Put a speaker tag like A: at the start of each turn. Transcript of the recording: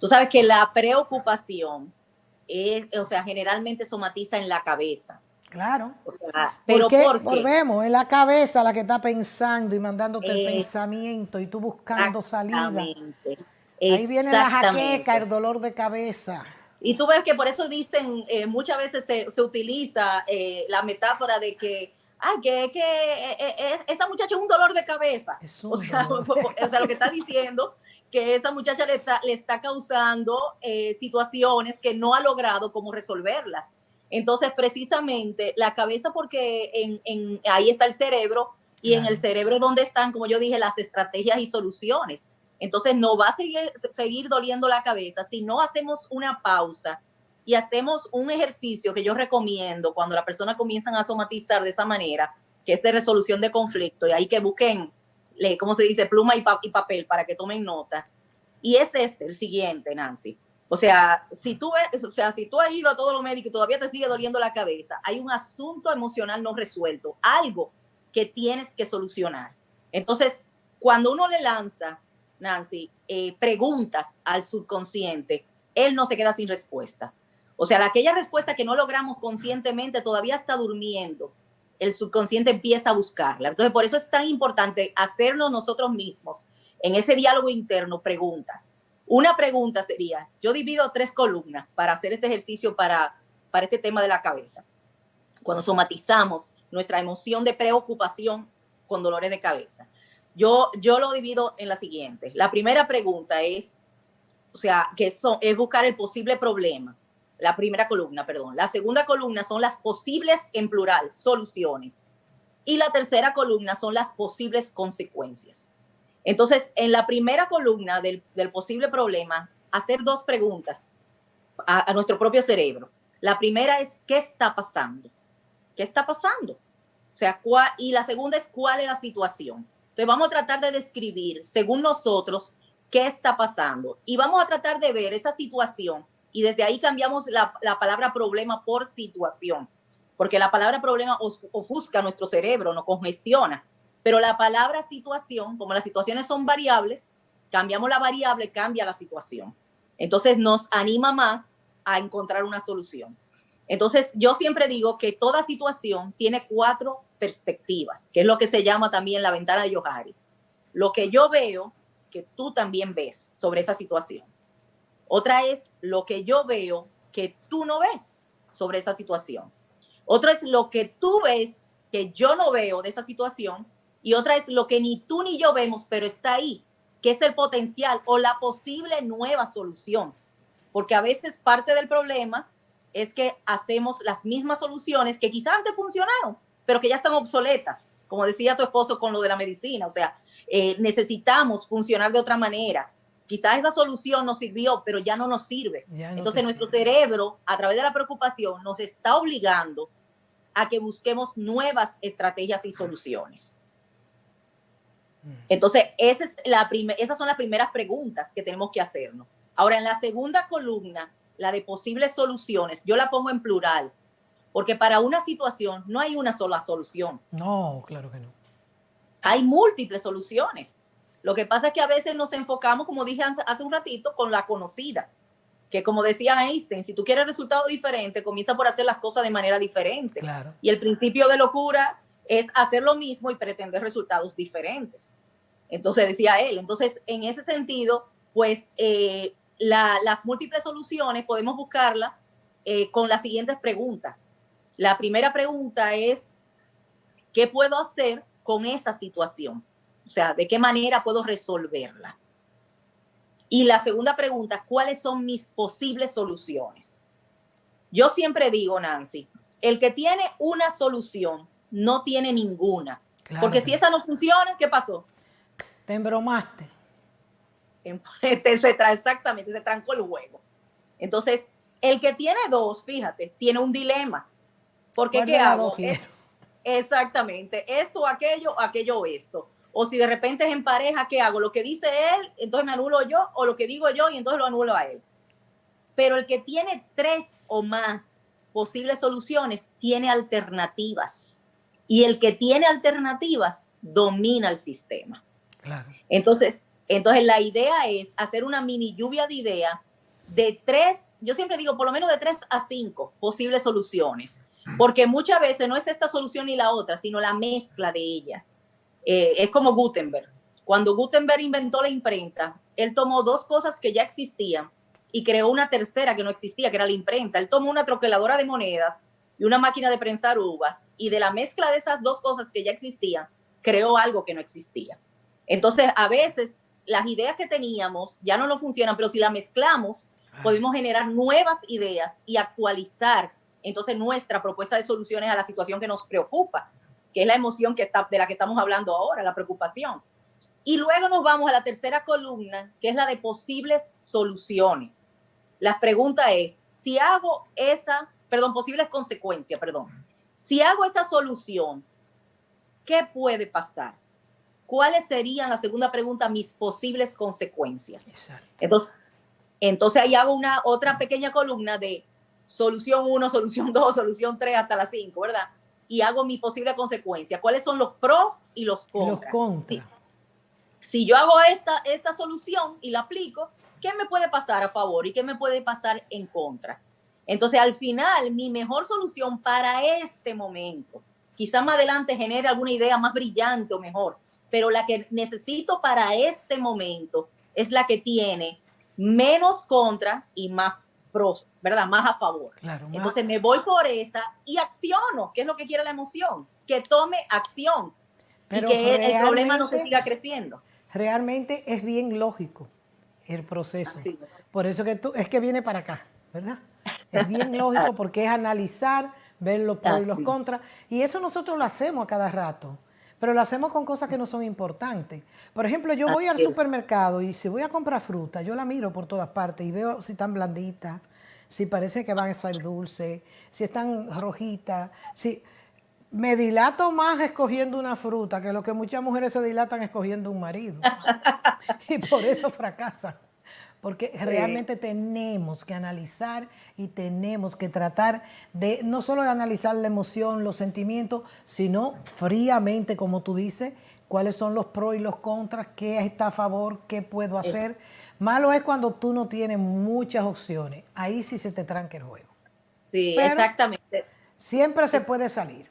A: Tú sabes que la preocupación o sea, generalmente somatiza en la cabeza.
B: Claro.
A: O sea, pero
B: Porque
A: ¿por qué?
B: volvemos, es la cabeza la que está pensando y mandándote el
A: Es
B: pensamiento y tú buscando salida.
A: exactamente,
B: Ahí viene la jaqueca,
A: exactamente.
B: el dolor de cabeza.
A: Y tú ves que por eso dicen, muchas veces se utiliza la metáfora de que, ay, esa muchacha es un dolor de cabeza.
B: Es
A: O
B: un
A: sea,
B: dolor.
A: o sea, lo que está diciendo que esa muchacha le está causando situaciones que no ha logrado cómo resolverlas. Entonces, precisamente, la cabeza, porque ahí está el cerebro, y en el
B: Claro.
A: cerebro donde están, como yo dije, las estrategias y soluciones. Entonces no va a seguir doliendo la cabeza si no hacemos una pausa y hacemos un ejercicio que yo recomiendo cuando las personas comienzan a somatizar de esa manera, que es de resolución de conflicto, y ahí que busquen, ¿cómo se dice? Pluma y papel para que tomen nota. Y es el siguiente, Nancy. O sea, si tú has ido a todos los médicos y todavía te sigue doliendo la cabeza, hay un asunto emocional no resuelto, algo que tienes que solucionar. Entonces, cuando uno le lanza, Nancy, preguntas al subconsciente, él no se queda sin respuesta. O sea, aquella respuesta que no logramos conscientemente todavía está durmiendo, el subconsciente empieza a buscarla. Entonces, por eso es tan importante hacernos nosotros mismos, en ese diálogo interno, preguntas. Una pregunta sería, yo divido 3 columnas para hacer este ejercicio para este tema de la cabeza. Cuando somatizamos nuestra emoción de preocupación con dolores de cabeza. Yo lo divido en la siguiente. La primera pregunta es, o sea, que es buscar el posible problema. La primera columna, perdón. La segunda columna son las posibles, en plural, soluciones. Y la tercera columna son las posibles consecuencias. Entonces, en la primera columna del posible problema, hacer 2 preguntas a nuestro propio cerebro. La primera es, ¿qué está pasando? ¿Qué está pasando? O sea, y la segunda es, ¿cuál es la situación? Entonces vamos a tratar de describir, según nosotros, qué está pasando. Y vamos a tratar de ver esa situación. Y desde ahí cambiamos la palabra problema por situación. Porque la palabra problema ofusca nuestro cerebro, nos congestiona. Pero la palabra situación, como las situaciones son variables, cambiamos la variable, cambia la situación. Entonces nos anima más a encontrar una solución. Entonces, yo siempre digo que toda situación tiene 4 perspectivas, que es lo que se llama también la ventana de Johari. Lo que yo veo, que tú también ves sobre esa situación. Otra es lo que yo veo, que tú no ves sobre esa situación. Otra es lo que tú ves, que yo no veo de esa situación. Y otra es lo que ni tú ni yo vemos, pero está ahí, que es el potencial o la posible nueva solución. Porque a veces parte del problema es que hacemos las mismas soluciones que quizás antes funcionaron, pero que ya están obsoletas, como decía tu esposo con lo de la medicina. O sea, necesitamos funcionar de otra manera. Quizás esa solución nos sirvió, pero ya no nos sirve.
B: Ya no
A: Entonces nuestro cerebro, a través de la preocupación, nos está obligando a que busquemos nuevas estrategias y soluciones. Entonces, esas son las primeras preguntas que tenemos que hacernos. Ahora, en la segunda columna, la de posibles soluciones, yo la pongo en plural, porque para una situación no hay una sola solución.
B: No, claro que no.
A: Hay múltiples soluciones. Lo que pasa es que a veces nos enfocamos, como dije hace un ratito, con la conocida, que como decía Einstein, si tú quieres resultados diferentes, comienza por hacer las cosas de manera diferente.
B: Claro.
A: Y el principio de locura es hacer lo mismo y pretender resultados diferentes. Entonces decía él, entonces en ese sentido, pues las múltiples soluciones podemos buscarlas con las siguientes preguntas. La primera pregunta es, ¿qué puedo hacer con esa situación? O sea, ¿de qué manera puedo resolverla? Y la segunda pregunta, ¿cuáles son mis posibles soluciones? Yo siempre digo, Nancy, el que tiene una solución no tiene ninguna. Claro, porque si esa no funciona, ¿qué pasó?
B: Te embromaste.
A: Exactamente, se trancó el juego. Entonces, el que tiene 2, fíjate, tiene un dilema. Porque ¿qué hago? Exactamente, esto, aquello o esto. O si de repente es en pareja, ¿qué hago? Lo que dice él, entonces me anulo yo, o lo que digo yo y entonces lo anulo a él. Pero el que tiene 3 o más posibles soluciones tiene alternativas. Y el que tiene alternativas domina el sistema.
B: Claro.
A: Entonces la idea es hacer una mini lluvia de ideas de 3, yo siempre digo por lo menos de 3 a 5 posibles soluciones, porque muchas veces no es esta solución ni la otra, sino la mezcla de ellas. Es como Gutenberg. Cuando Gutenberg inventó la imprenta, él tomó 2 cosas que ya existían y creó una tercera que no existía, que era la imprenta. Él tomó una troqueladora de monedas y una máquina de prensar uvas, y de la mezcla de esas 2 cosas que ya existían, creó algo que no existía. Entonces, a veces, las ideas que teníamos ya no nos funcionan, pero si las mezclamos, podemos generar nuevas ideas y actualizar entonces nuestra propuesta de soluciones a la situación que nos preocupa, que es la emoción de la que estamos hablando ahora, la preocupación. Y luego nos vamos a la tercera columna, que es la de posibles soluciones. La pregunta es, si hago posibles consecuencias, si hago esa solución, ¿qué puede pasar? ¿Cuáles serían, la segunda pregunta, mis posibles consecuencias? Entonces ahí hago otra pequeña columna de solución 1, solución 2, solución 3 hasta la 5, ¿verdad? Y hago mi posible consecuencia. ¿Cuáles son los pros y los contras? Si yo hago esta solución y la aplico, ¿qué me puede pasar a favor y qué me puede pasar en contra? Entonces, al final, mi mejor solución para este momento, quizás más adelante genere alguna idea más brillante o mejor, pero la que necesito para este momento es la que tiene menos contra y más pros, ¿verdad? Más a favor.
B: Claro,
A: entonces me voy por esa y acciono, que es lo que quiere la emoción, que tome acción, pero y que el problema no se siga creciendo.
B: Realmente es bien lógico el proceso.
A: Así.
B: Por eso es que viene para acá, ¿verdad? Es bien lógico porque es analizar, ver los pros y los contras. Y eso nosotros lo hacemos a cada rato, pero lo hacemos con cosas que no son importantes. Por ejemplo, yo voy al supermercado y si voy a comprar fruta, yo la miro por todas partes y veo si están blanditas, si parece que van a ser dulces, si están rojitas, si... Me dilato más escogiendo una fruta que lo que muchas mujeres se dilatan escogiendo un marido. Y por eso fracasan. Porque realmente tenemos que analizar y tenemos que tratar de no solo de analizar la emoción, los sentimientos, sino fríamente, como tú dices, cuáles son los pros y los contras, qué está a favor, qué puedo hacer. Malo es cuando tú no tienes muchas opciones. Ahí sí se te tranca el juego.
A: Sí, pero exactamente.
B: Siempre se puede salir.